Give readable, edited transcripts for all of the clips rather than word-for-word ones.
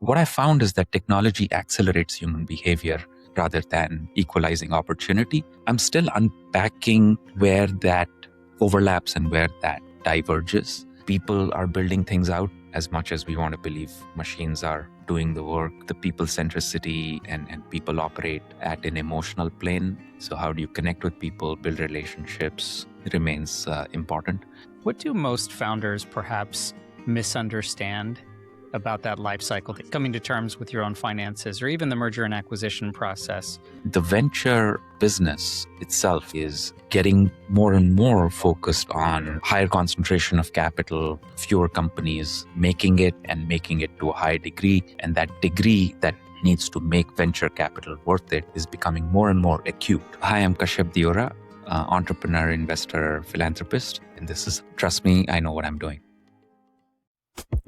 What I found is that technology accelerates human behavior rather than equalizing opportunity. I'm still unpacking where that overlaps and where that diverges. People are building things out as much as we want to believe machines are doing the work. The people centricity and people operate at an emotional plane. So how do you connect with people, build relationships remains important. What do most founders perhaps misunderstand about that life cycle, coming to terms with your own finances or even the merger and acquisition process? The venture business itself is getting more and more focused on higher concentration of capital, fewer companies making it and making it to a high degree. And that degree that needs to make venture capital worth it is becoming more and more acute. Hi, I'm Kashyap Deorah, entrepreneur, investor, philanthropist. And this is Trust Me, I Know What I'm Doing.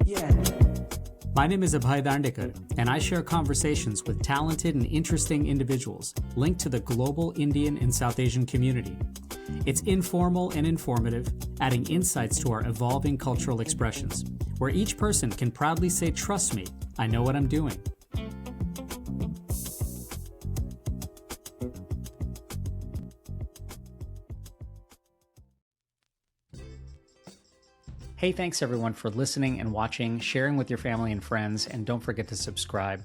Yeah. My name is Abhay Dandekar, and I share conversations with talented and interesting individuals linked to the global Indian and South Asian community. It's informal and informative, adding insights to our evolving cultural expressions, where each person can proudly say, "Trust me, I know what I'm doing." Hey, thanks everyone for listening and watching, sharing with your family and friends, and don't forget to subscribe.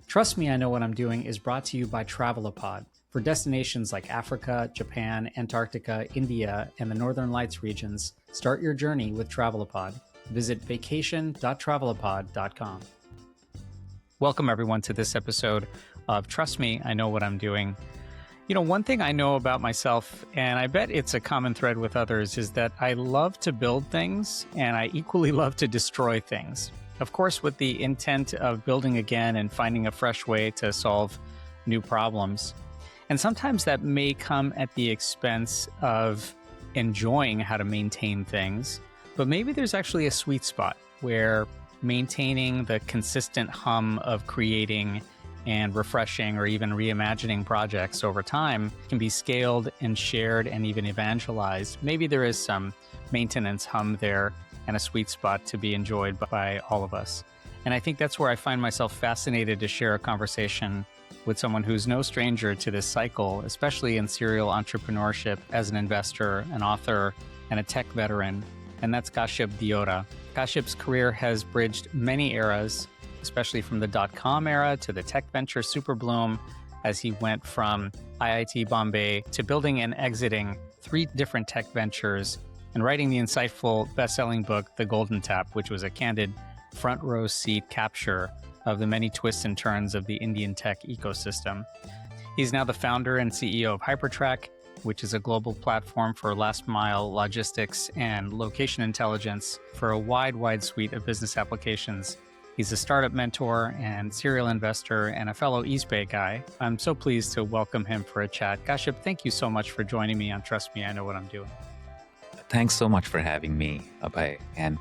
Trust Me, I Know What I'm Doing is brought to you by TRAVELOPOD for destinations like Africa, Japan, Antarctica, India, and the Northern Lights regions. Start your journey with TRAVELOPOD. Visit vacation.travelopod.com. Welcome everyone to this episode of Trust Me, I Know What I'm Doing. You know, one thing I know about myself, and I bet it's a common thread with others, is that I love to build things and I equally love to destroy things. Of course, with the intent of building again and finding a fresh way to solve new problems. And sometimes that may come at the expense of enjoying how to maintain things, but maybe there's actually a sweet spot where maintaining the consistent hum of creating and refreshing or even reimagining projects over time can be scaled and shared and even evangelized. Maybe there is some maintenance hum there and a sweet spot to be enjoyed by all of us. And I think that's where I find myself fascinated to share a conversation with someone who's no stranger to this cycle, especially in serial entrepreneurship as an investor, an author, and a tech veteran. And that's Kashyap Deorah. Kashyap's career has bridged many eras, especially from the dot-com era to the tech venture superbloom, as he went from IIT Bombay to building and exiting 3 different tech ventures and writing the insightful best-selling book, The Golden Tap, which was a candid front row seat capture of the many twists and turns of the Indian tech ecosystem. He's now the founder and CEO of HyperTrack, which is a global platform for last mile logistics and location intelligence for a wide suite of business applications. He's a startup mentor and serial investor and a fellow East Bay guy. I'm so pleased to welcome him for a chat. Kashyap, thank you so much for joining me on Trust Me, I Know What I'm Doing. Thanks so much for having me, Abhay. And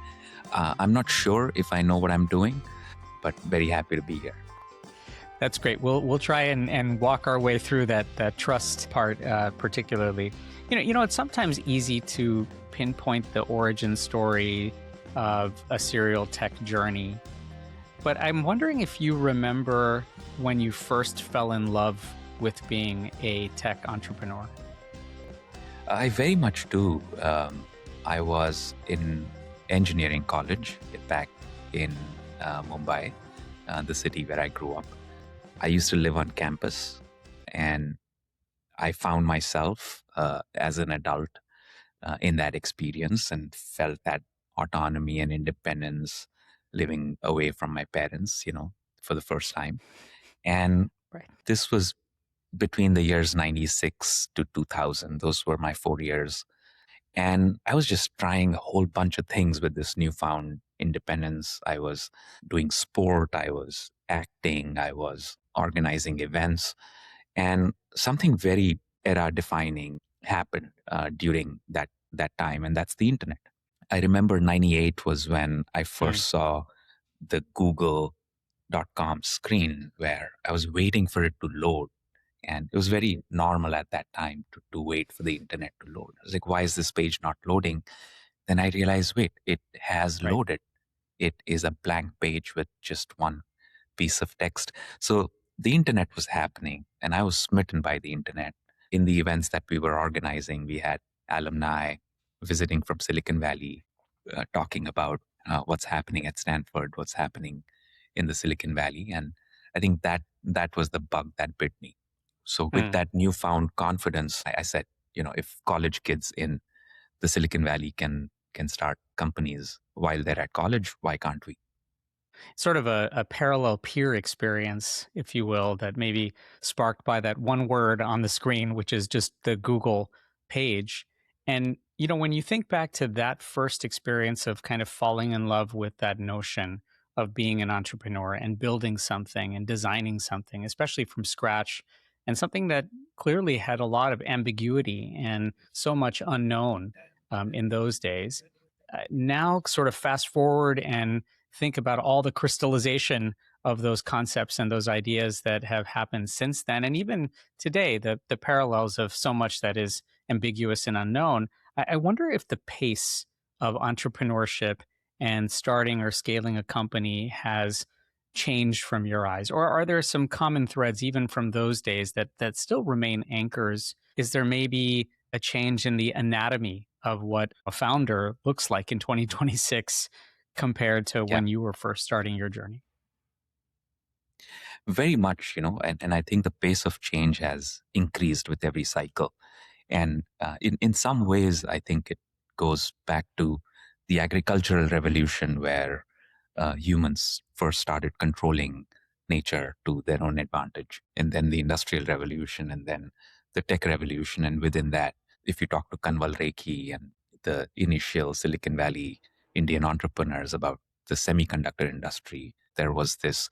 I'm not sure if I know what I'm doing, but very happy to be here. That's great. We'll try and walk our way through that trust part particularly. You know, it's sometimes easy to pinpoint the origin story of a serial tech journey. But I'm wondering if you remember when you first fell in love with being a tech entrepreneur. I very much do. I was in engineering college back in Mumbai, the city where I grew up. I used to live on campus, and I found myself as an adult in that experience and felt that autonomy and independence living away from my parents, for the first time. And This was between the years 96 to 2000. Those were my 4 years. And I was just trying a whole bunch of things with this newfound independence. I was doing sport, I was acting, I was organizing events. And something very era defining happened during that time, and that's the internet. I remember 98 was when I first saw the Google.com screen where I was waiting for it to load. And it was very normal at that time to wait for the internet to load. I was like, why is this page not loading? Then I realized, wait, it has loaded. It is a blank page with just one piece of text. So the internet was happening, and I was smitten by the internet. In the events that we were organizing, we had alumni visiting from Silicon Valley, talking about what's happening at Stanford, what's happening in the Silicon Valley. And I think that was the bug that bit me. So with that newfound confidence, I said, if college kids in the Silicon Valley can start companies while they're at college, why can't we? Sort of a parallel peer experience, if you will, that maybe sparked by that one word on the screen, which is just the Google page. And, when you think back to that first experience of kind of falling in love with that notion of being an entrepreneur and building something and designing something, especially from scratch, and something that clearly had a lot of ambiguity and so much unknown in those days. Now, sort of fast forward and think about all the crystallization of those concepts and those ideas that have happened since then, and even today, the parallels of so much that is ambiguous and unknown. I wonder if the pace of entrepreneurship and starting or scaling a company has changed from your eyes, or are there some common threads even from those days that still remain anchors? Is there maybe a change in the anatomy of what a founder looks like in 2026 compared to Yeah, when you were first starting your journey? very much, and I think the pace of change has increased with every cycle. And in some ways, I think it goes back to the agricultural revolution where humans first started controlling nature to their own advantage, and then the industrial revolution, and then the tech revolution. And within that, if you talk to Kanwal Rekhi and the initial Silicon Valley Indian entrepreneurs about the semiconductor industry, there was this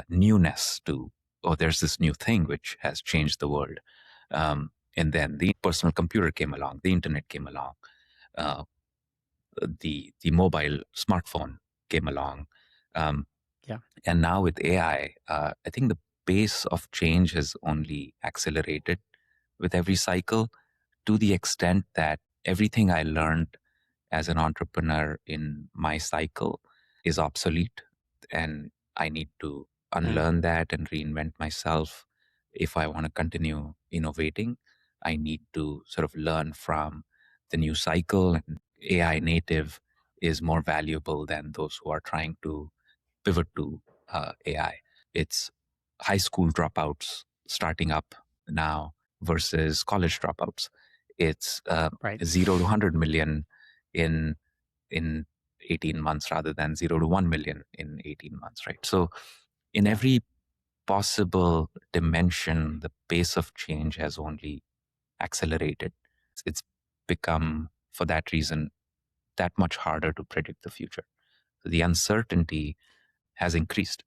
newness to, oh, there's this new thing which has changed the world. And then the personal computer came along, the internet came along, uh, the mobile smartphone came along. Um, Yeah. and now with AI, I think the pace of change has only accelerated with every cycle, to the extent that everything I learned as an entrepreneur in my cycle is obsolete. And I need to Mm. unlearn that and reinvent myself. If I want to continue innovating, I need to sort of learn from the new cycle. And AI native is more valuable than those who are trying to pivot to AI. It's high school dropouts starting up now versus college dropouts. It's Right. 0 to 100 million in in 18 months rather than 0 to 1 million in 18 months, right? So in Yeah. every possible dimension, the pace of change has only accelerated. It's become, for that reason, that much harder to predict the future. The uncertainty has increased.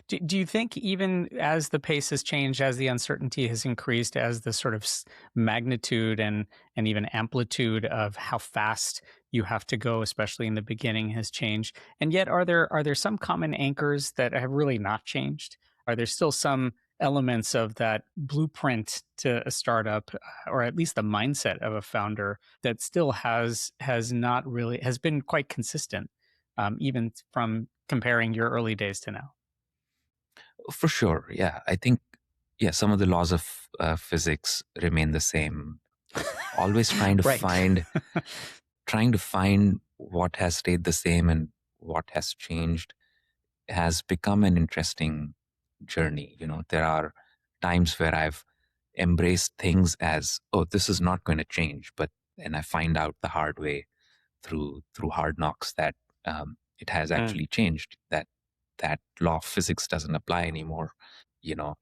Do you think even as the pace has changed, as the uncertainty has increased, as the sort of magnitude and even amplitude of how fast you have to go, especially in the beginning, has changed? And yet, are there some common anchors that have really not changed? Are there still some elements of that blueprint to a startup, or at least the mindset of a founder, that still has not really has been quite consistent, even from comparing your early days to now? For sure, yeah. I think, yeah, some of the laws of physics remain the same. Always Right. trying to find what has stayed the same and what has changed has become an interesting journey. There are times where I've embraced things as, oh, this is not going to change, but and I find out the hard way through hard knocks that it has Mm, actually changed. That law of physics doesn't apply anymore.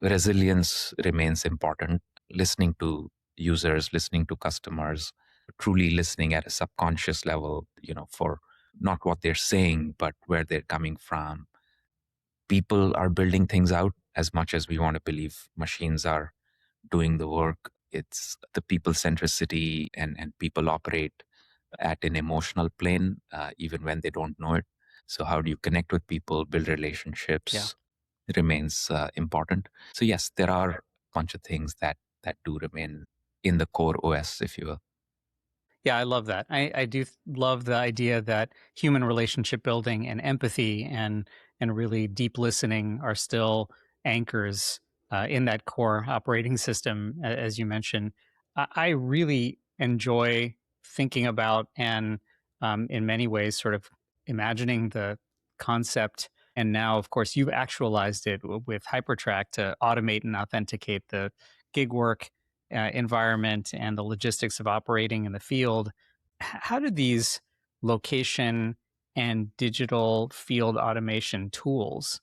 Resilience remains important. Listening to users, listening to customers, truly listening at a subconscious level, for not what they're saying, but where they're coming from. People are building things out as much as we want to believe machines are doing the work. It's the people centricity, and people operate at an emotional plane, even when they don't know it. So, how do you connect with people, build yeah. relationships, remains important. So, yes, there are a bunch of things that do remain in the core OS, if you will. Yeah, I love that. I do love the idea that human relationship building and empathy and really deep listening are still anchors in that core operating system, as you mentioned. I really enjoy thinking about and, in many ways, sort of imagining the concept. And now, of course, you've actualized it with HyperTrack to automate and authenticate the gig work environment and the logistics of operating in the field. How do these location and digital field automation tools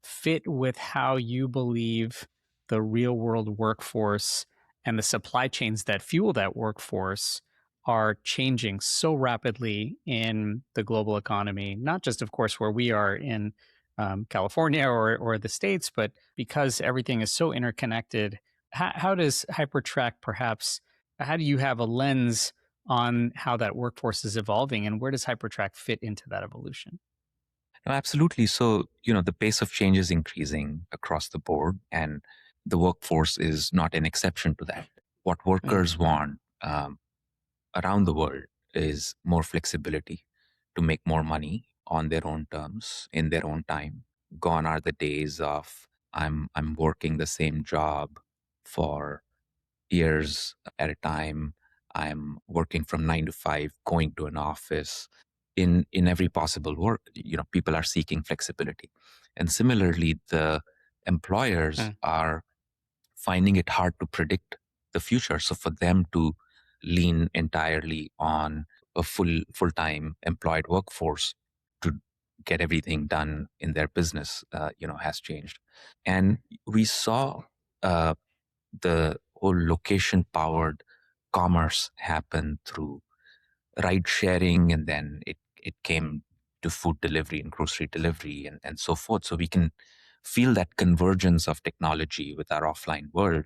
fit with how you believe the real world workforce and the supply chains that fuel that workforce are changing so rapidly in the global economy? Not just, of course, where we are in California or the States, but because everything is so interconnected. How does HyperTrack perhaps, how do you have a lens on how that workforce is evolving, and where does HyperTrack fit into that evolution? No, absolutely. So, the pace of change is increasing across the board, and the workforce is not an exception to that. What workers want around the world is more flexibility to make more money on their own terms, in their own time. Gone are the days of I'm working the same job for years at a time. I'm working from 9 to 5, going to an office. In every possible work, people are seeking flexibility. And similarly, the employers are finding it hard to predict the future. So for them to lean entirely on a full-time employed workforce to get everything done in their business, has changed. And we saw uh, the whole location-powered commerce happen through ride sharing, and then it came to food delivery and grocery delivery and so forth. So we can feel that convergence of technology with our offline world.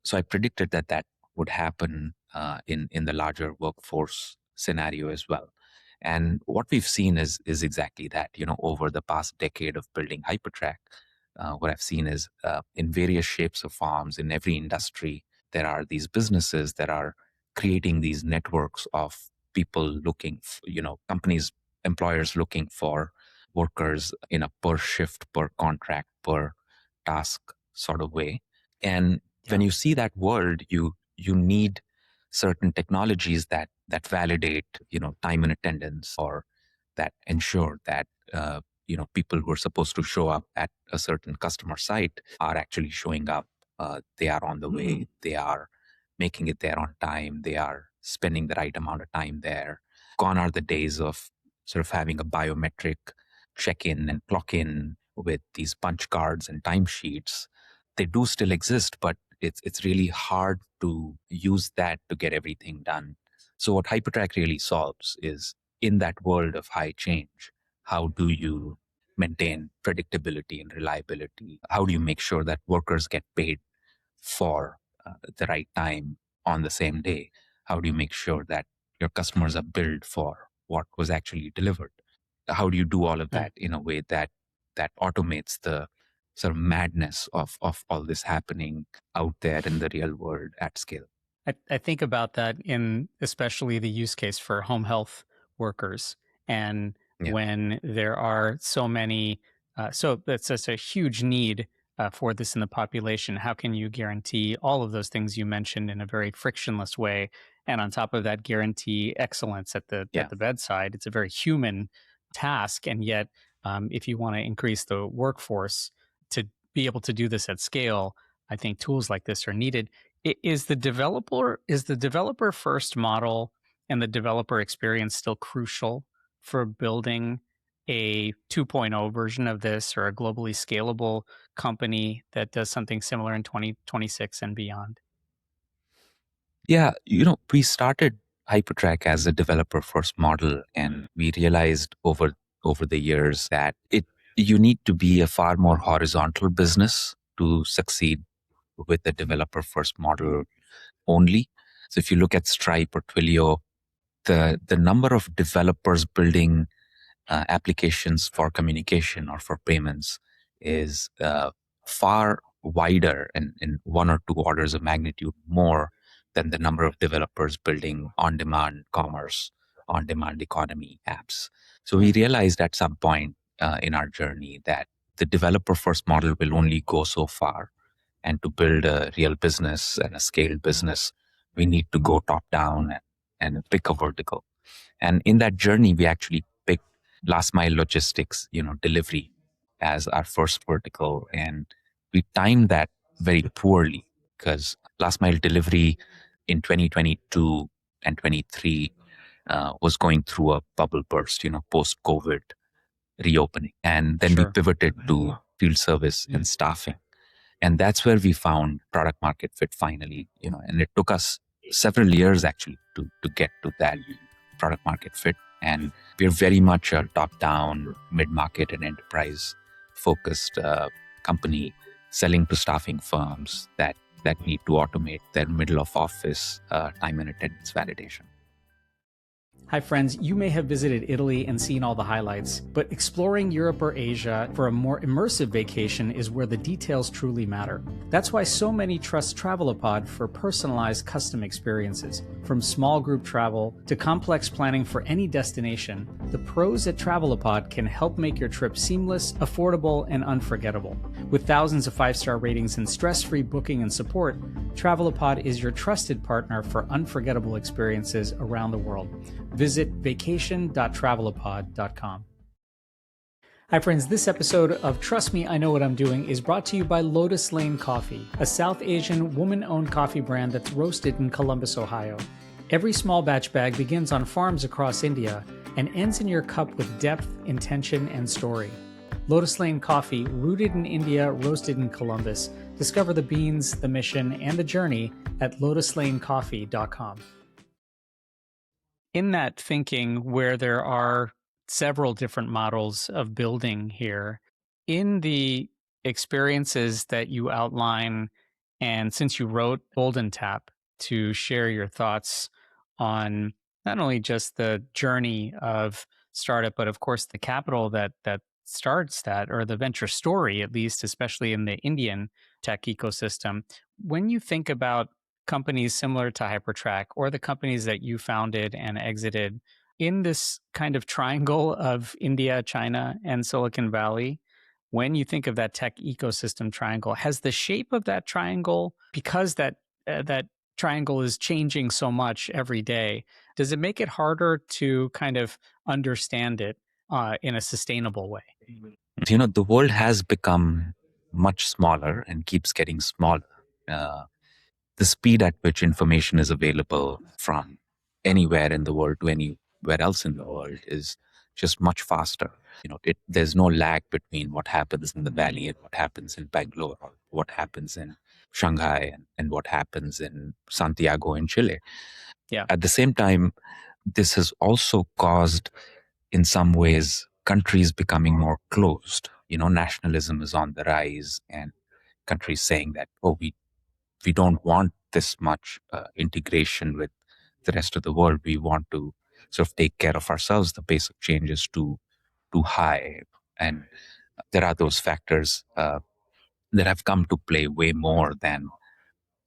So I predicted that that would happen in the larger workforce scenario as well. And what we've seen is exactly that. Over the past decade of building HyperTrack, what I've seen is in various shapes or forms in every industry, there are these businesses that are creating these networks of people looking, companies, employers looking for workers in a per shift, per contract, per task sort of way. And when you see that world, you need certain technologies that validate, time and attendance, or that ensure that people who are supposed to show up at a certain customer site are actually showing up. They are on the way. They are making it there on time. They are spending the right amount of time there. Gone are the days of sort of having a biometric check in and clock in with these punch cards and timesheets. They do still exist, but it's really hard to use that to get everything done. So what HyperTrack really solves is, in that world of high change, how do you maintain predictability and reliability? How do you make sure that workers get paid for the right time on the same day? How do you make sure that your customers are billed for what was actually delivered? How do you do all of that in a way that automates the sort of madness of all this happening out there in the real world at scale? I think about that in especially the use case for home health workers. And Yeah. when there are so many, so that's such a huge need for this in the population, how can you guarantee all of those things you mentioned in a very frictionless way? And on top of that, guarantee excellence at the bedside. It's a very human task. And yet, if you want to increase the workforce to be able to do this at scale, I think tools like this are needed. Is the developer first model and the developer experience still crucial for building a 2.0 version of this, or a globally scalable company that does something similar in 2026 and beyond? Yeah, we started HyperTrack as a developer first model, and we realized over the years that you need to be a far more horizontal business to succeed with the developer first model only. So if you look at Stripe or Twilio, the number of developers building applications for communication or for payments is far wider and in 1 or 2 orders of magnitude more than the number of developers building on-demand commerce, on-demand economy apps. So we realized at some point in our journey that the developer-first model will only go so far. And to build a real business and a scaled business, we need to go top down and pick a vertical. And in that journey, we actually picked last mile logistics, delivery as our first vertical. And we timed that very poorly because last mile delivery in 2022 and 23 was going through a bubble burst, post COVID reopening. And then we pivoted to field service and staffing. And that's where we found product market fit finally, and it took us several years actually to get to that product market fit. And we're very much a top-down, mid-market and enterprise focused company selling to staffing firms that need to automate their middle of office time and attendance validation. Hi friends, you may have visited Italy and seen all the highlights, but exploring Europe or Asia for a more immersive vacation is where the details truly matter. That's why so many trust TRAVELOPOD for personalized custom experiences. From small group travel to complex planning for any destination, the pros at TRAVELOPOD can help make your trip seamless, affordable, and unforgettable. With thousands of 5-star ratings and stress-free booking and support, TRAVELOPOD is your trusted partner for unforgettable experiences around the world. Visit vacation.travelopod.com. Hi friends, this episode of Trust Me, I Know What I'm Doing is brought to you by Lotus Lane Coffee, a South Asian woman-owned coffee brand that's roasted in Columbus, Ohio. Every small batch bag begins on farms across India and ends in your cup with depth, intention, and story. Lotus Lane Coffee, rooted in India, roasted in Columbus. Discover the beans, the mission, and the journey at lotuslanecoffee.com. In that thinking, where there are several different models of building here, in the experiences that you outline, and since you wrote Golden Tap to share your thoughts on not only just the journey of startup, but of course the capital that starts that, or the venture story, at least, especially in the Indian tech ecosystem. When you think about companies similar to HyperTrack or the companies that you founded and exited in this kind of triangle of India, China, and Silicon Valley, when you think of that tech ecosystem triangle, has the shape of that triangle, because that triangle is changing so much every day, does it make it harder to kind of understand it in a sustainable way? The world has become much smaller and keeps getting smaller. The speed at which information is available from anywhere in the world to anywhere else in the world is just much faster. There's no lag between what happens in the valley and what happens in Bangalore, or what happens in Shanghai and what happens in Santiago in Chile. Yeah. At the same time, this has also caused, in some ways, countries becoming more closed. Nationalism is on the rise, and countries saying that, we don't want this much integration with the rest of the world. We want to sort of take care of ourselves. The pace of change is too high. And there are those factors that have come to play way more than,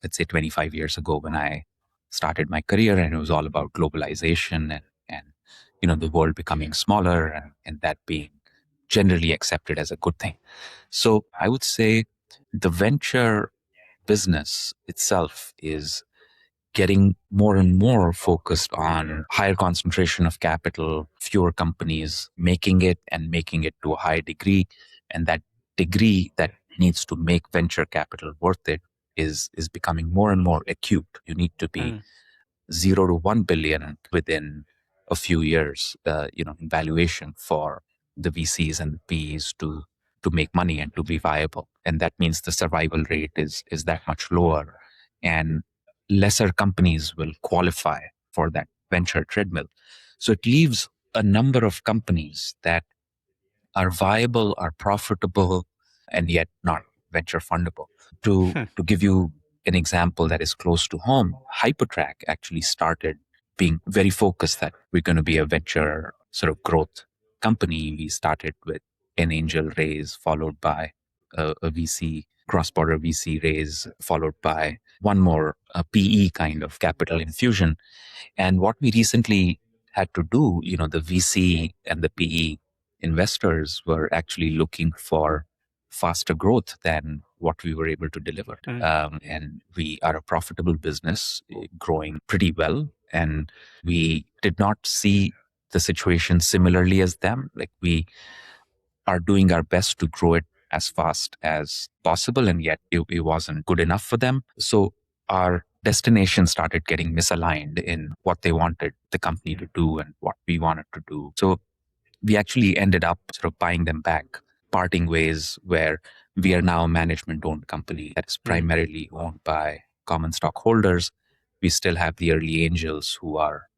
let's say, 25 years ago when I started my career, and it was all about globalization and the world becoming smaller and that being generally accepted as a good thing. So I would say the venture business itself is getting more and more focused on higher concentration of capital, fewer companies making it and making it to a high degree. And that degree that needs to make venture capital worth it is becoming more and more acute. You need to be 0 to 1 billion within a few years, in valuation for the VCs and the PEs to make money and to be viable. And that means the survival rate is that much lower, and lesser companies will qualify for that venture treadmill. So it leaves a number of companies that are viable, are profitable, and yet not venture fundable. To give you an example that is close to home, HyperTrack actually started being very focused that we're going to be a venture sort of growth company. We started with an angel raise, followed by a VC, cross-border VC raise, followed by one more PE kind of capital infusion. And what we recently had to do, the VC and the PE investors were actually looking for faster growth than what we were able to deliver. And we are a profitable business, growing pretty well. And we did not see the situation similarly as them. Like, we are doing our best to grow it as fast as possible, and yet it wasn't good enough for them. So our destination started getting misaligned in what they wanted the company to do and what we wanted to do. So we actually ended up sort of buying them back, parting ways, where we are now a management owned company that is primarily owned by common stockholders. We still have the early angels who are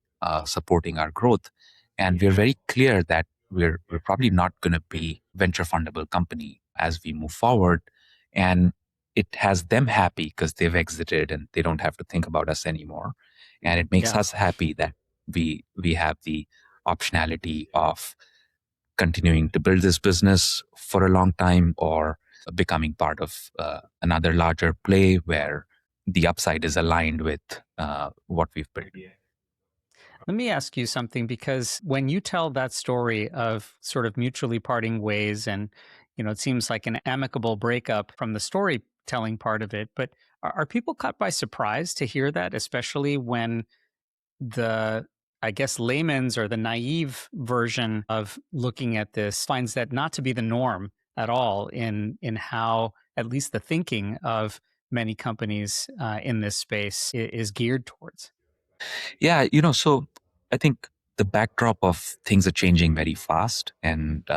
supporting our growth. And we're very clear that we're probably not going to be venture fundable company as we move forward. And it has them happy because they've exited and they don't have to think about us anymore. And it makes us happy that we have the optionality of continuing to build this business for a long time, or becoming part of another larger play where the upside is aligned with what we've built. Let me ask you something, because when you tell that story of sort of mutually parting ways, and it seems like an amicable breakup from the storytelling part of it, but are people caught by surprise to hear that, especially when the, I guess, layman's or the naive version of looking at this finds that not to be the norm at all in how at least the thinking of many companies in this space is geared towards? Yeah, so I think the backdrop of things are changing very fast, and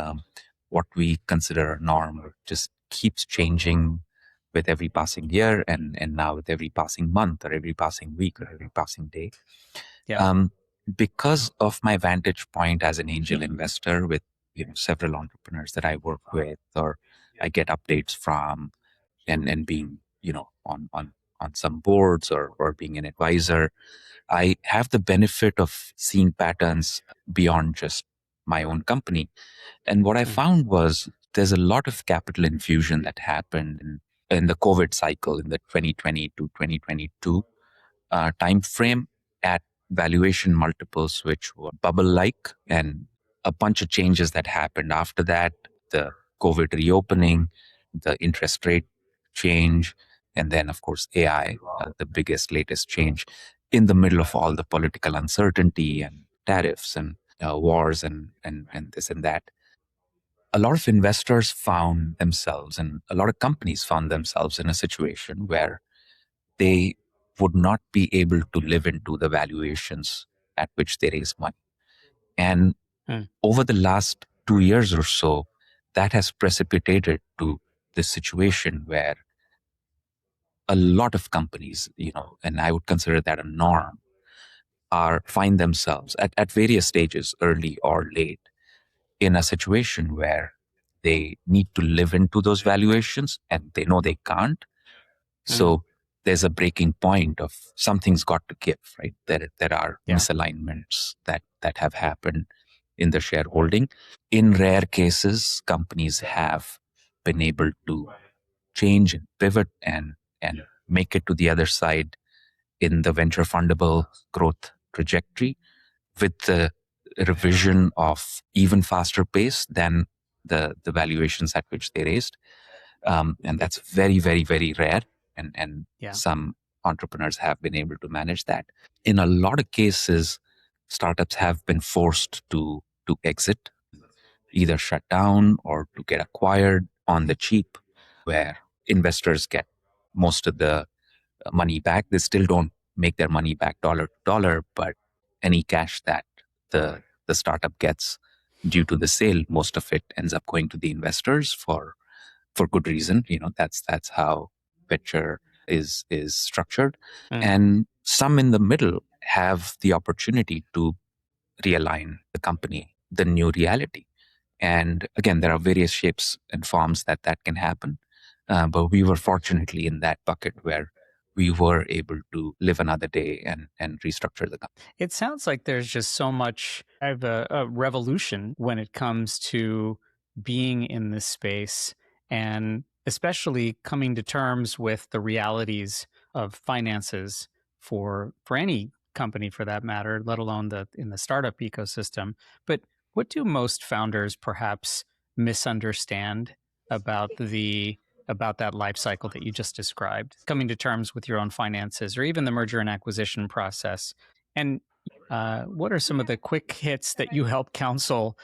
what we consider a norm just keeps changing with every passing year, and now with every passing month, or every passing week, or every passing day. Because of my vantage point as an angel investor with several entrepreneurs that I work with, or I get updates from, and being on some boards, or being an advisor, I have the benefit of seeing patterns beyond just my own company. And what I found was there's a lot of capital infusion that happened in the COVID cycle, in the 2020 to 2022 time frame, at valuation multiples which were bubble like, and a bunch of changes that happened after that: the COVID reopening, the interest rate change, and then, of course, AI, the biggest, latest change in the middle of all the political uncertainty and tariffs and wars and this and that. A lot of investors found themselves, and a lot of companies found themselves, in a situation where they would not be able to live into the valuations at which they raise money. And over the last 2 years or so, that has precipitated to this situation where a lot of companies, and I would consider that a norm, find themselves at various stages, early or late, in a situation where they need to live into those valuations and they know they can't. So there's a breaking point of something's got to give, right? There are misalignments that have happened in the shareholding. In rare cases, companies have been able to change and pivot and make it to the other side in the venture fundable growth trajectory, with the revision of even faster pace than the valuations at which they raised. And that's very, very, very rare. And some entrepreneurs have been able to manage that. In a lot of cases, startups have been forced to exit, either shut down or to get acquired on the cheap, where investors get most of the money back. They still don't make their money back dollar to dollar, but any cash that the startup gets due to the sale, most of it ends up going to the investors for good reason. That's how venture is structured. And some in the middle have the opportunity to realign the company, the new reality. And again, there are various shapes and forms that can happen. But we were fortunately in that bucket where we were able to live another day and restructure the company. It sounds like there's just so much of a revolution when it comes to being in this space, and especially coming to terms with the realities of finances for any company for that matter, let alone in the startup ecosystem. But what do most founders perhaps misunderstand about that life cycle that you just described, coming to terms with your own finances or even the merger and acquisition process? And what are some of the quick hits that you help counsel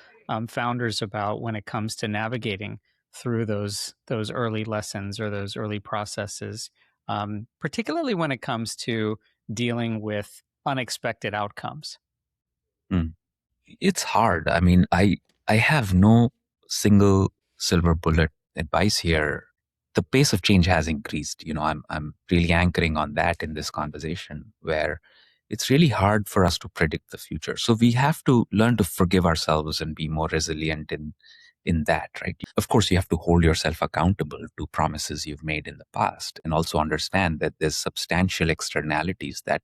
founders about when it comes to navigating through those early lessons or those early processes, particularly when it comes to dealing with unexpected outcomes? Mm. It's hard. I mean, I have no single silver bullet advice here. The pace of change has increased. I'm really anchoring on that in this conversation, where it's really hard for us to predict the future. So we have to learn to forgive ourselves and be more resilient in that, right? Of course, you have to hold yourself accountable to promises you've made in the past, and also understand that there's substantial externalities that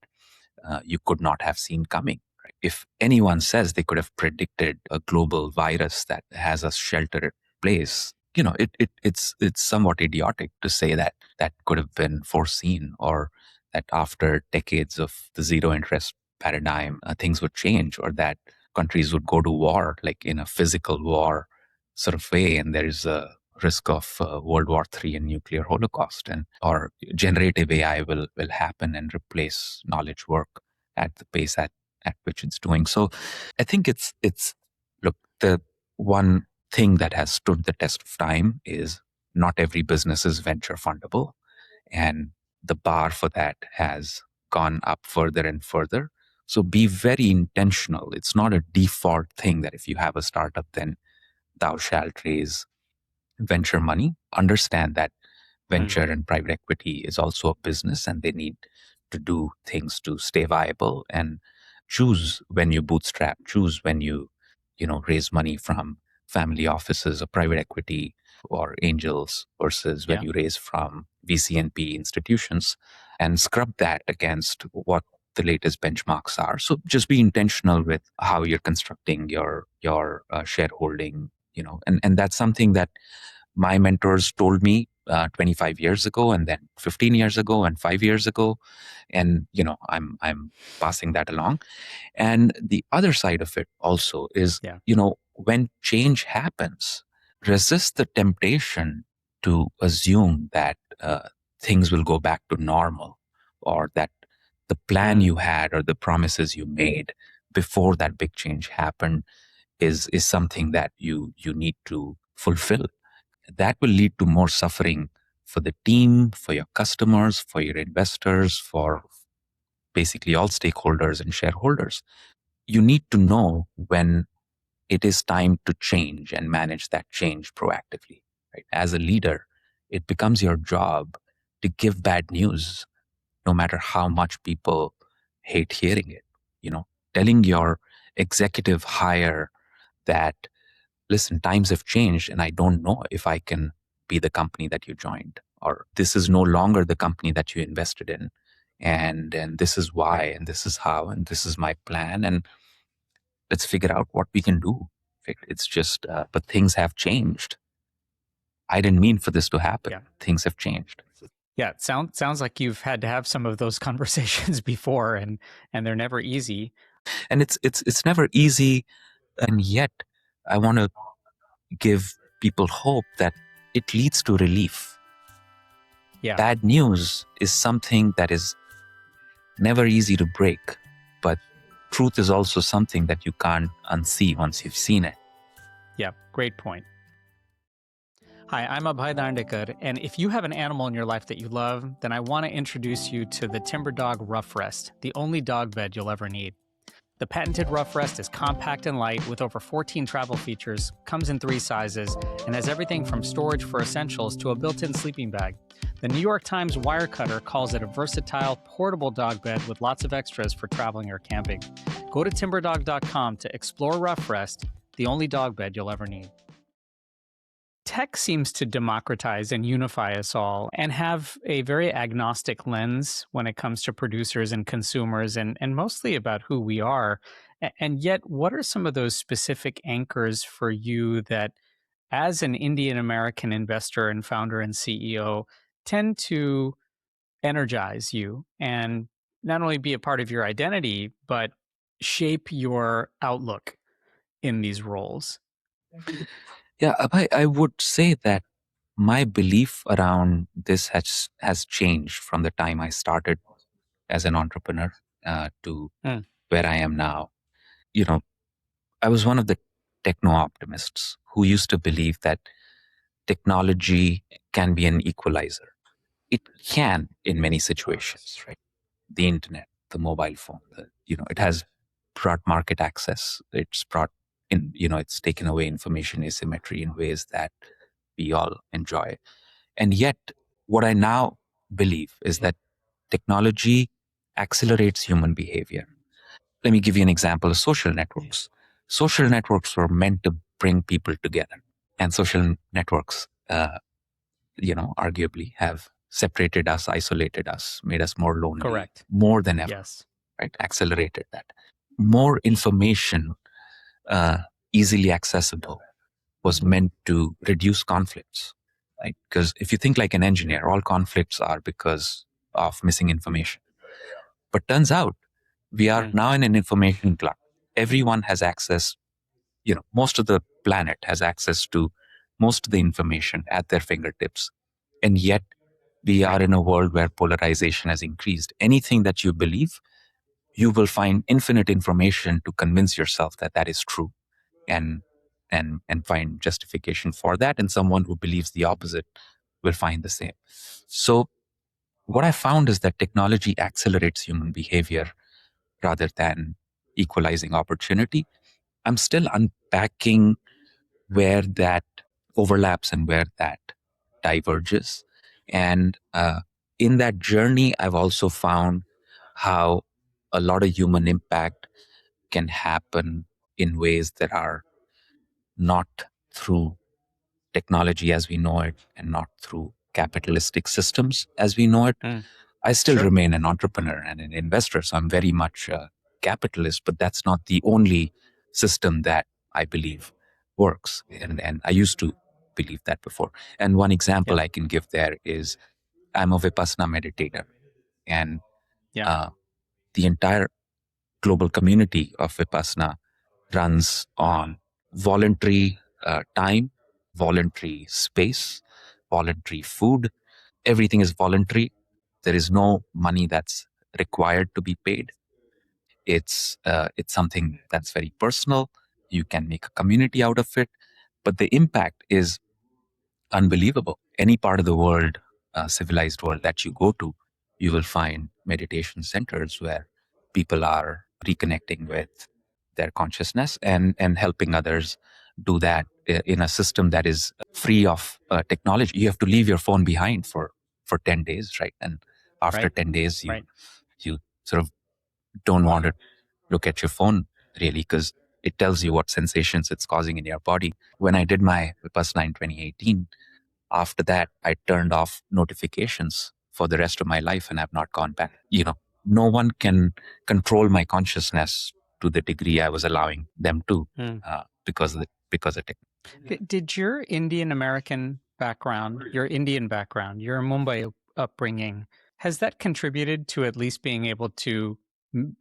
you could not have seen coming. Right? If anyone says they could have predicted a global virus that has us sheltered in place, it's somewhat idiotic to say that that could have been foreseen, or that after decades of the zero interest paradigm, things would change, or that countries would go to war, like in a physical war sort of way, and there is a risk of World War III and nuclear holocaust, and or generative AI will happen and replace knowledge work at the pace at which it's doing. So I think it's look, the one thing that has stood the test of time is not every business is venture fundable, and the bar for that has gone up further and further. So be very intentional. It's not a default thing that if you have a startup, then thou shalt raise venture money. Understand that venture and private equity is also a business, and they need to do things to stay viable, and choose when you bootstrap, choose when you raise money from family offices or private equity or angels, versus when you raise from VC and PE institutions, and scrub that against what the latest benchmarks are. So just be intentional with how you're constructing your shareholding, and that's something that my mentors told me 25 years ago, and then 15 years ago, and 5 years ago, and I'm passing that along. And the other side of it also is, when change happens, resist the temptation to assume that things will go back to normal, or that the plan you had or the promises you made before that big change happened is something that you need to fulfill. That will lead to more suffering for the team, for your customers, for your investors, for basically all stakeholders and shareholders. You need to know when it is time to change and manage that change proactively. Right? As a leader, it becomes your job to give bad news, no matter how much people hate hearing it. Telling your executive hire that, listen, times have changed, and I don't know if I can be the company that you joined, or this is no longer the company that you invested in, and this is why, and this is how, and this is my plan, and let's figure out what we can do. It's just, but things have changed. I didn't mean for this to happen. Things have changed. Yeah, it sounds like you've had to have some of those conversations before, and they're never easy. And it's never easy, and yet I want to give people hope that it leads to relief. Bad news is something that is never easy to break, but truth is also something that you can't unsee once you've seen it. Yeah, great point. Hi, I'm Abhay Dandekar, and if you have an animal in your life that you love, then I want to introduce you to the Timberdog Ruffrest, the only dog bed you'll ever need. The patented Ruffrest is compact and light with over 14 travel features, comes in 3 sizes, and has everything from storage for essentials to a built-in sleeping bag. The New York Times Wirecutter calls it a versatile, portable dog bed with lots of extras for traveling or camping. Go to Timberdog.com to explore Ruffrest, the only dog bed you'll ever need. Tech seems to democratize and unify us all and have a very agnostic lens when it comes to producers and consumers, and mostly about who we are. And yet, what are some of those specific anchors for you that, as an Indian American investor and founder and CEO, tend to energize you and not only be a part of your identity, but shape your outlook in these roles? Yeah, Abhay, I would say that my belief around this has changed from the time I started as an entrepreneur to Mm. where I am now. You know, I was one of the techno optimists who used to believe that technology can be an equalizer. It can in many situations, right? The internet, the mobile phone, it has brought market access. It's brought in, it's taken away information asymmetry in ways that we all enjoy. And yet, what I now believe is that technology accelerates human behavior. Let me give you an example of social networks. Social networks were meant to bring people together, and social networks, arguably have separated us, isolated us, made us more lonely, Correct. more than ever, Yes. right? Accelerated that. More information, easily accessible, was meant to reduce conflicts, right? Because if you think like an engineer, all conflicts are because of missing information. But turns out we are now in an information cloud. Everyone has access, most of the planet has access to most of the information at their fingertips. And yet we are in a world where polarization has increased. Anything that you believe, you will find infinite information to convince yourself that that is true, and find justification for that. And someone who believes the opposite will find the same. So what I found is that technology accelerates human behavior rather than equalizing opportunity. I'm still unpacking where that overlaps and where that diverges. And in that journey, I've also found how a lot of human impact can happen in ways that are not through technology as we know it and not through capitalistic systems as we know it. I still remain an entrepreneur and an investor, so I'm very much a capitalist, but that's not the only system that I believe works. And I used to believe that before. And one example I can give there is I'm a Vipassana meditator, and the entire global community of Vipassana runs on voluntary time, voluntary space, voluntary food. Everything is voluntary. There is no money that's required to be paid. It's something that's very personal. You can make a community out of it, but the impact is unbelievable. Any part of the world, civilized world that you go to, you will find meditation centers where people are reconnecting with their consciousness and helping others do that in a system that is free of technology. You have to leave your phone behind for 10 days, right? And after 10 days, you sort of don't want to look at your phone really, because it tells you what sensations it's causing in your body. When I did my Vipassana in 2018, after that, I turned off notifications for the rest of my life and I've not gone back. No one can control my consciousness to the degree I was allowing them to because of technology. Did your Indian American background, your Indian background, your Mumbai upbringing, has that contributed to at least being able to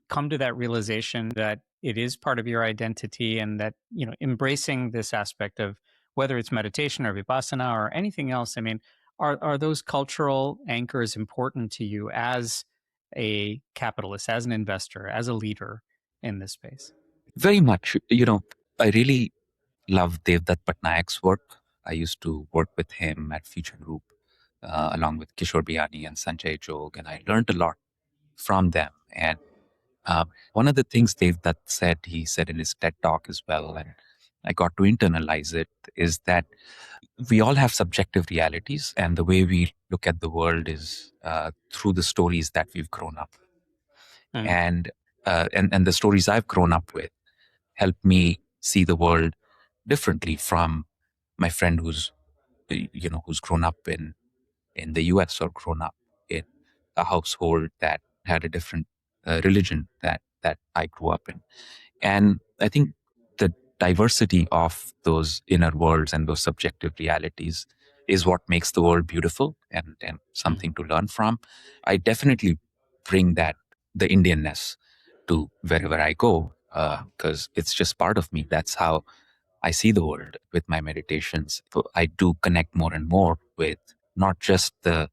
come to that realization that it is part of your identity, and that, embracing this aspect of whether it's meditation or Vipassana or anything else? I mean, are those cultural anchors important to you as a capitalist, as an investor, as a leader in this space? Very much. I really love Devdutt Patnaik's work. I used to work with him at Future Group along with Kishore Biani and Sanjay Jog, and I learned a lot from them. And one of the things Devdutt said, he said in his TED talk as well, and I got to internalize it, is that we all have subjective realities, and the way we look at the world is through the stories that we've grown up with. And the stories I've grown up with help me see the world differently from my friend who's grown up in the US or grown up in a household that had a different religion that I grew up in. And I think the diversity of those inner worlds and those subjective realities is what makes the world beautiful and something to learn from. I definitely bring the Indianness to wherever I go, because it's just part of me. That's how I see the world with my meditations. I do connect more and more with not just the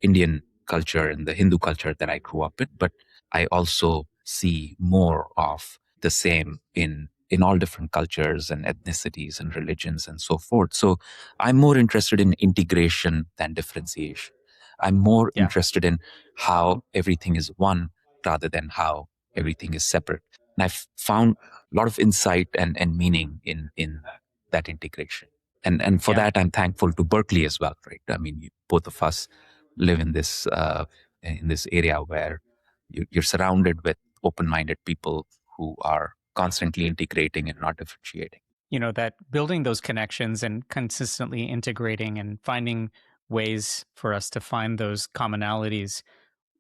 Indian culture and the Hindu culture that I grew up in, but I also see more of the same in all different cultures and ethnicities and religions and so forth. So I'm more interested in integration than differentiation. I'm more interested in how everything is one rather than how everything is separate. And I've found a lot of insight and meaning in that integration. And for that, I'm thankful to Berkeley as well, right? I mean, both of us live in this area where you're surrounded with open-minded people who are constantly integrating and not differentiating. That building those connections and consistently integrating and finding ways for us to find those commonalities.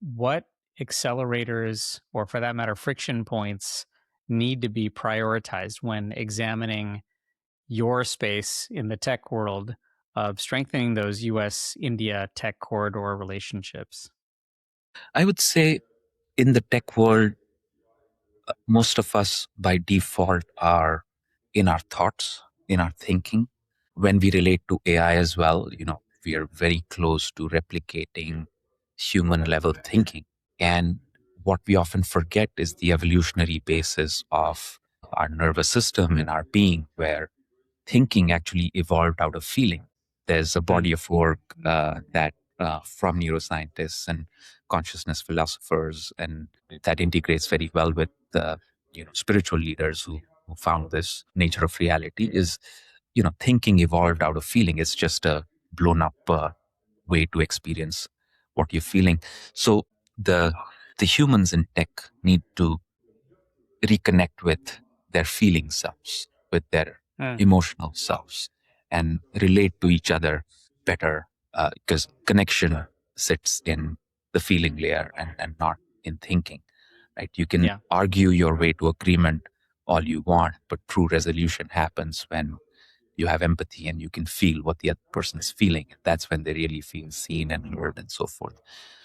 What accelerators, or for that matter, friction points, need to be prioritized when examining your space in the tech world of strengthening those US India tech corridor relationships? I would say in the tech world, most of us by default are in our thoughts, in our thinking. When we relate to AI as well, we are very close to replicating human level thinking. And what we often forget is the evolutionary basis of our nervous system and our being, where thinking actually evolved out of feeling. There's a body of work that from neuroscientists and consciousness philosophers, and that integrates very well with the spiritual leaders who found this nature of reality. Is thinking evolved out of feeling. It's just a blown up way to experience what you're feeling. So the the humans in tech need to reconnect with their feeling selves, with their emotional selves, and relate to each other better, because connection sits in the feeling layer and not in thinking. Right? You can argue your way to agreement all you want, but true resolution happens when you have empathy and you can feel what the other person is feeling. That's when they really feel seen and heard and so forth.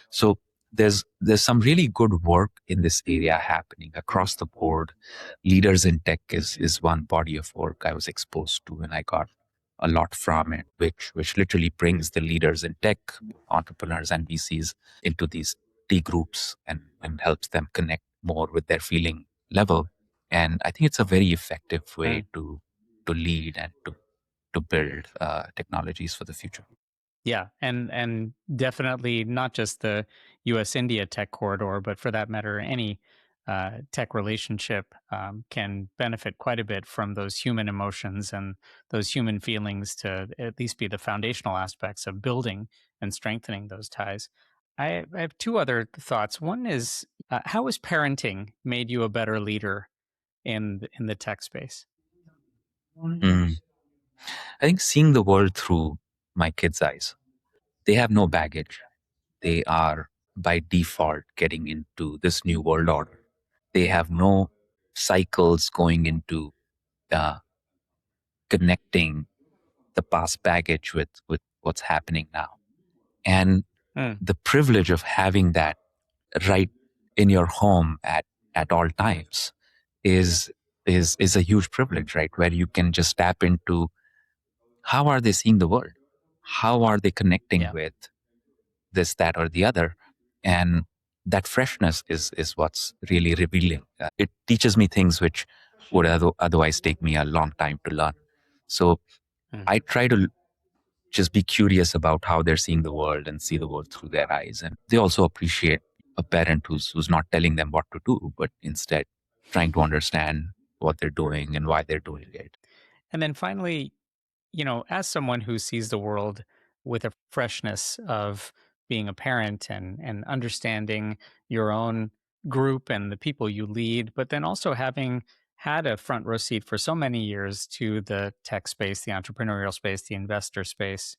So there's some really good work in this area happening across the board. Leaders in tech is one body of work I was exposed to, and I got a lot from it, which literally brings the leaders in tech, entrepreneurs and VCs into these T groups and helps them connect more with their feeling level. And I think it's a very effective way to lead and to build technologies for the future. Yeah, and definitely not just the U.S. India tech corridor, but for that matter, any tech relationship can benefit quite a bit from those human emotions and those human feelings to at least be the foundational aspects of building and strengthening those ties. I have two other thoughts. One is, how has parenting made you a better leader in the tech space? Mm. I think seeing the world through my kids' eyes, they have no baggage. They are by default getting into this new world order. They have no cycles going into uh, connecting the past baggage with what's happening now. And the privilege of having that right in your home at all times is a huge privilege, right? Where you can just tap into how are they seeing the world? How are they connecting with this, that, or the other? And that freshness is what's really revealing. It teaches me things which would otherwise take me a long time to learn. So I try to just be curious about how they're seeing the world and see the world through their eyes. And they also appreciate a parent who's not telling them what to do, but instead trying to understand what they're doing and why they're doing it. And then finally, as someone who sees the world with a freshness of being a parent and understanding your own group and the people you lead, but then also having had a front row seat for so many years to the tech space, the entrepreneurial space, the investor space,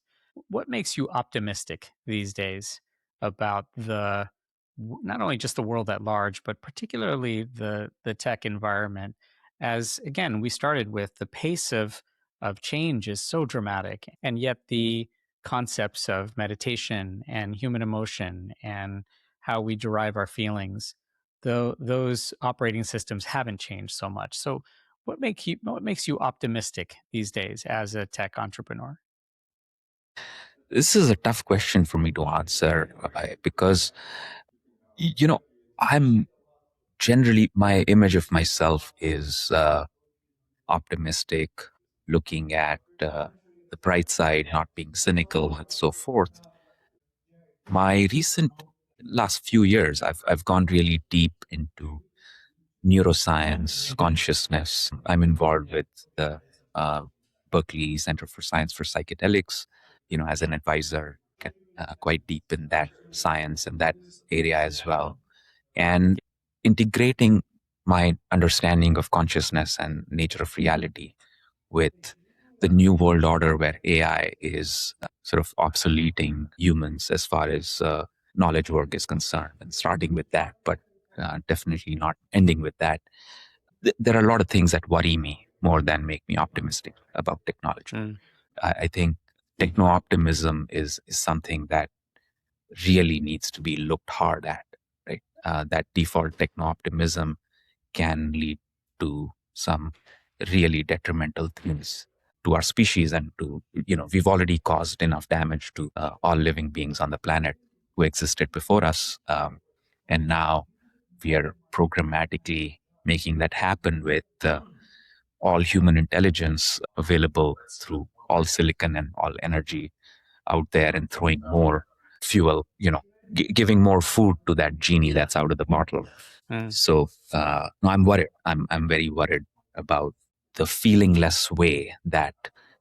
what makes you optimistic these days about not only just the world at large, but particularly the tech environment? As again, we started with, the pace of change is so dramatic, and yet the concepts of meditation and human emotion and how we derive our feelings, though those operating systems haven't changed so much. So what makes you optimistic these days as a tech entrepreneur? This is a tough question for me to answer, because, I'm generally, my image of myself is optimistic, looking at the bright side, not being cynical, and so forth. My recent last few years, I've gone really deep into neuroscience, consciousness. I'm involved with the uh, Berkeley Center for Science for Psychedelics, as an advisor, quite deep in that science and that area as well. And integrating my understanding of consciousness and nature of reality with the new world order where AI is sort of obsoleting humans as far as knowledge work is concerned, and starting with that, but definitely not ending with that. There are a lot of things that worry me more than make me optimistic about technology. I think techno optimism is something that really needs to be looked hard at, right? That default techno optimism can lead to some really detrimental things to our species, and to, we've already caused enough damage to all living beings on the planet who existed before us. And now we are programmatically making that happen with all human intelligence available through all silicon and all energy out there, and throwing more fuel, giving more food to that genie that's out of the bottle. So no, I'm worried. I'm very worried about the feelingless way that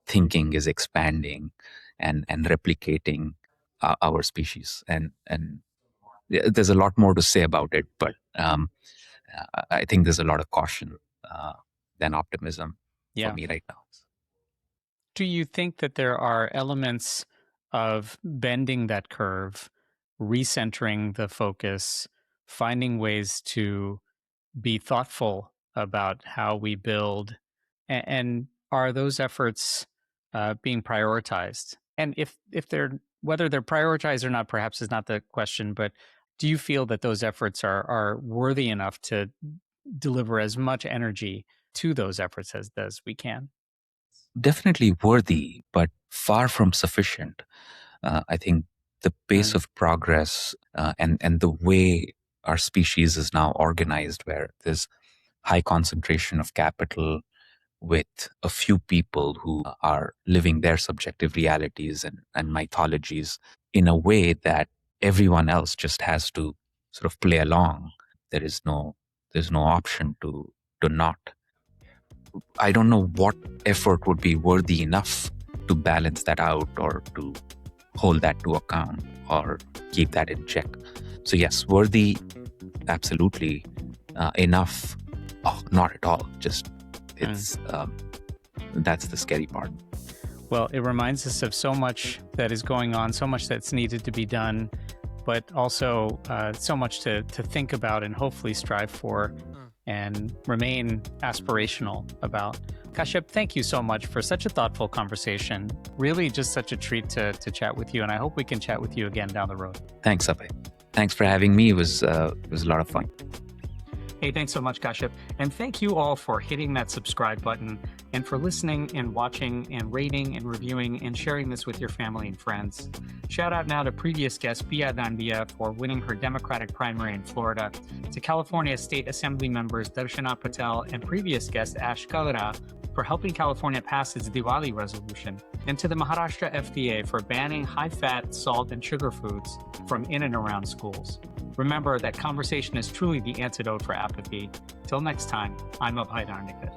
thinking is expanding and replicating our species. And there's a lot more to say about it, but I think there's a lot of caution than optimism for me right now. Do you think that there are elements of bending that curve, recentering the focus, finding ways to be thoughtful about how we build, and are those efforts being prioritized? And if they're, whether they're prioritized or not, perhaps is not the question, but do you feel that those efforts are worthy enough to deliver as much energy to those efforts as we can? Definitely worthy, but far from sufficient. I think the pace of progress and the way our species is now organized, where there's high concentration of capital with a few people who are living their subjective realities and mythologies in a way that everyone else just has to sort of play along. There's no option to not. I don't know what effort would be worthy enough to balance that out, or to hold that to account, or keep that in check. So yes, worthy, absolutely. Enough, oh, not at all. Just it's that's the scary part. Well, it reminds us of so much that is going on, so much that's needed to be done, but also so much to think about and hopefully strive for and remain aspirational about. Kashyap, thank you so much for such a thoughtful conversation. Really just such a treat to chat with you, and I hope we can chat with you again down the road. Thanks, Abhay. Thanks for having me. It was a lot of fun. Hey, thanks so much, Kashyap. And thank you all for hitting that subscribe button, and for listening and watching and rating and reviewing and sharing this with your family and friends. Shout out now to previous guest Abhay Dandekar for winning her Democratic primary in Florida, to California State Assembly members Darshana Patel and previous guest Ash Kalra for helping California pass its Diwali resolution, and to the Maharashtra FDA for banning high-fat, salt, and sugar foods from in and around schools. Remember that conversation is truly the antidote for apathy. Till next time, I'm Abhay Dandekar.